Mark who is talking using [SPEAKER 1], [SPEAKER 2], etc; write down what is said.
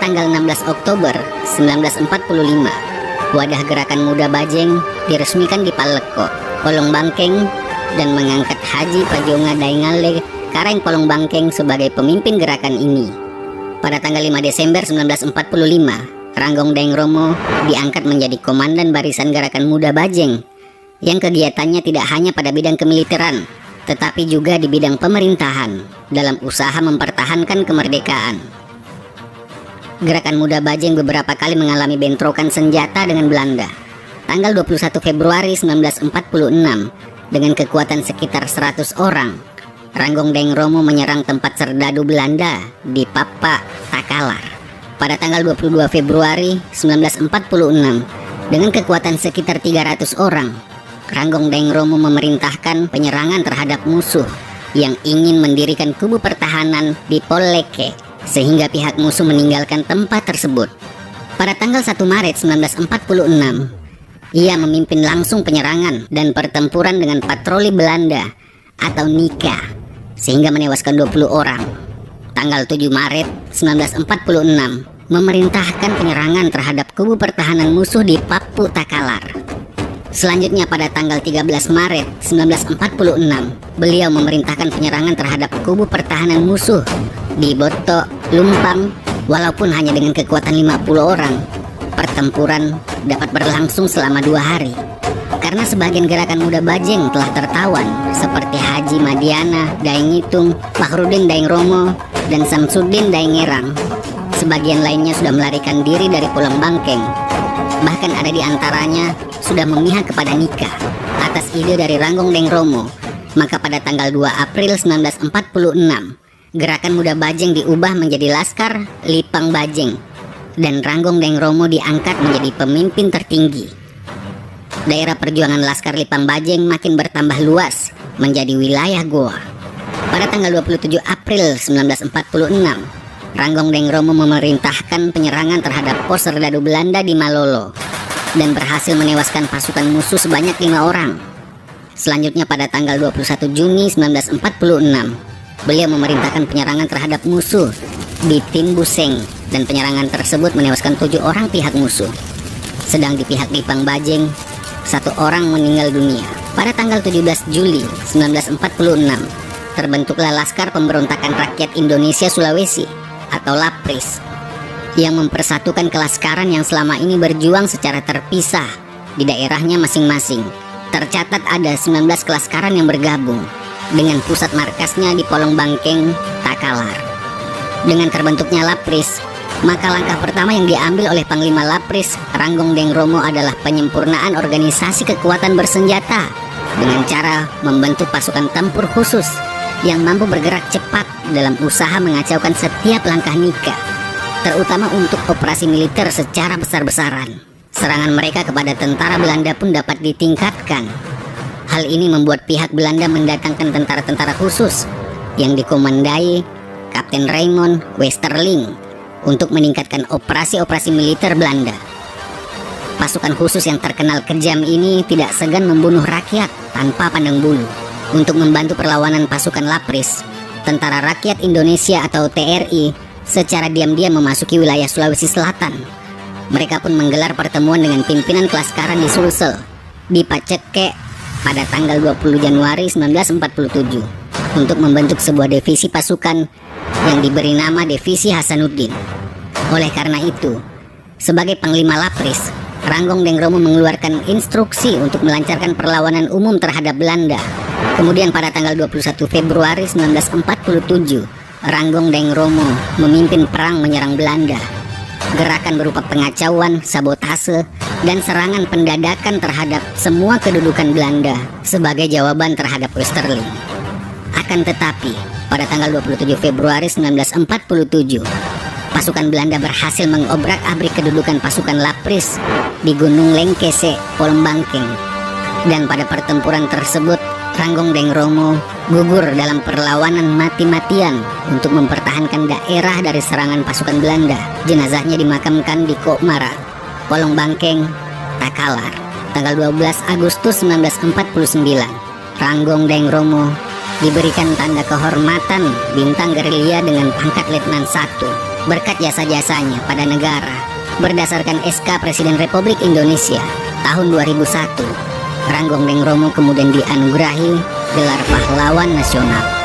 [SPEAKER 1] tanggal 16 Oktober 1945, wadah Gerakan Muda Bajeng diresmikan di Palleko, Polong Bangkeng, dan mengangkat Haji Prajonga Daengale Kareng Polong Bangkeng sebagai pemimpin gerakan ini. Pada tanggal 5 Desember 1945, Ranggong Daeng Romo diangkat menjadi Komandan Barisan Gerakan Muda Bajeng, yang kegiatannya tidak hanya pada bidang kemiliteran, tetapi juga di bidang pemerintahan dalam usaha mempertahankan kemerdekaan. Gerakan Muda Bajeng beberapa kali mengalami bentrokan senjata dengan Belanda. Tanggal 21 Februari 1946, dengan kekuatan sekitar 100 orang, Ranggong Daeng Romo menyerang tempat serdadu Belanda di Papa Takalar. Pada tanggal 22 Februari 1946, dengan kekuatan sekitar 300 orang, Ranggong Daeng Romo memerintahkan penyerangan terhadap musuh yang ingin mendirikan kubu pertahanan di Polleke, sehingga pihak musuh meninggalkan tempat tersebut. Pada tanggal 1 Maret 1946, ia memimpin langsung penyerangan dan pertempuran dengan patroli Belanda atau Nika, sehingga menewaskan 20 orang. Tanggal 7 Maret 1946, memerintahkan penyerangan terhadap kubu pertahanan musuh di Papu Takalar. Selanjutnya pada tanggal 13 Maret 1946, beliau memerintahkan penyerangan terhadap kubu pertahanan musuh di Boto, Lumpang. Walaupun hanya dengan kekuatan 50 orang, pertempuran dapat berlangsung selama 2 hari. Karena sebagian gerakan muda Bajeng telah tertawan, seperti Haji Madiana Daeng Ngitung, Fakhrudin Daeng Romo, dan Samsudin Daeng Ngerang, sebagian lainnya sudah melarikan diri dari Polong Bangkeng. Bahkan ada di antaranya sudah memihak kepada Nika. Atas ide dari Ranggong Daeng Romo, maka pada tanggal 2 April 1946, Gerakan Muda Bajeng diubah menjadi Laskar Lipang Bajeng, dan Ranggong Daeng Romo diangkat menjadi pemimpin tertinggi. Daerah perjuangan Laskar Lipang Bajeng makin bertambah luas menjadi wilayah Goa. Pada tanggal 27 April 1946, Ranggong Daeng Romo memerintahkan penyerangan terhadap pos serdadu Belanda di Malolo dan berhasil menewaskan pasukan musuh sebanyak 5 orang. Selanjutnya pada tanggal 21 Juni 1946, beliau memerintahkan penyerangan terhadap musuh di Timbuseng, dan penyerangan tersebut menewaskan 7 orang pihak musuh. Sedang di pihak Lipang Bajeng, 1 orang meninggal dunia. Pada tanggal 17 Juli 1946, terbentuklah Laskar Pemberontakan Rakyat Indonesia Sulawesi atau LAPRIS, yang mempersatukan kelaskaran yang selama ini berjuang secara terpisah di daerahnya masing-masing. Tercatat ada 19 kelaskaran yang bergabung, dengan pusat markasnya di Polong Bangkeng, Takalar. Dengan terbentuknya LAPRIS, maka langkah pertama yang diambil oleh Panglima LAPRIS, Ranggong Daeng Romo, adalah penyempurnaan organisasi kekuatan bersenjata dengan cara membentuk pasukan tempur khusus yang mampu bergerak cepat dalam usaha mengacaukan setiap langkah Nika, terutama untuk operasi militer secara besar-besaran. Serangan mereka kepada tentara Belanda pun dapat ditingkatkan. Hal ini membuat pihak Belanda mendatangkan tentara-tentara khusus yang dikomandai Kapten Raymond Westerling untuk meningkatkan operasi-operasi militer Belanda. Pasukan khusus yang terkenal kejam ini tidak segan membunuh rakyat tanpa pandang bulu. Untuk membantu perlawanan pasukan LAPRIS, Tentara Rakyat Indonesia atau TRI secara diam-diam memasuki wilayah Sulawesi Selatan. Mereka pun menggelar pertemuan dengan pimpinan kelaskaran di Sulsel, di Paceke, pada tanggal 20 Januari 1947 untuk membentuk sebuah divisi pasukan yang diberi nama Divisi Hasanuddin. Oleh karena itu, sebagai Panglima LAPRIS, Ranggong Daeng Romo mengeluarkan instruksi untuk melancarkan perlawanan umum terhadap Belanda. Kemudian pada tanggal 21 Februari 1947, Ranggong Daeng Romo memimpin perang menyerang Belanda. Gerakan berupa pengacauan, sabotase, dan serangan pendadakan terhadap semua kedudukan Belanda sebagai jawaban terhadap Westerling. Akan tetapi, pada tanggal 27 Februari 1947, pasukan Belanda berhasil mengobrak-abrik kedudukan pasukan LAPRIS di Gunung Lengkese, Polong Bangkeng. Dan pada pertempuran tersebut, Ranggong Daeng Romo gugur dalam perlawanan mati-matian untuk mempertahankan daerah dari serangan pasukan Belanda. Jenazahnya dimakamkan di Kokmara, Polong Bangkeng, Takalar, tanggal 12 Agustus 1949. Ranggong Daeng Romo diberikan tanda kehormatan bintang gerilya dengan pangkat Letnan 1 Berkat jasa-jasanya pada negara, berdasarkan SK Presiden Republik Indonesia tahun 2001, Ranggongbeng Romo kemudian dianugerahi gelar pahlawan nasional.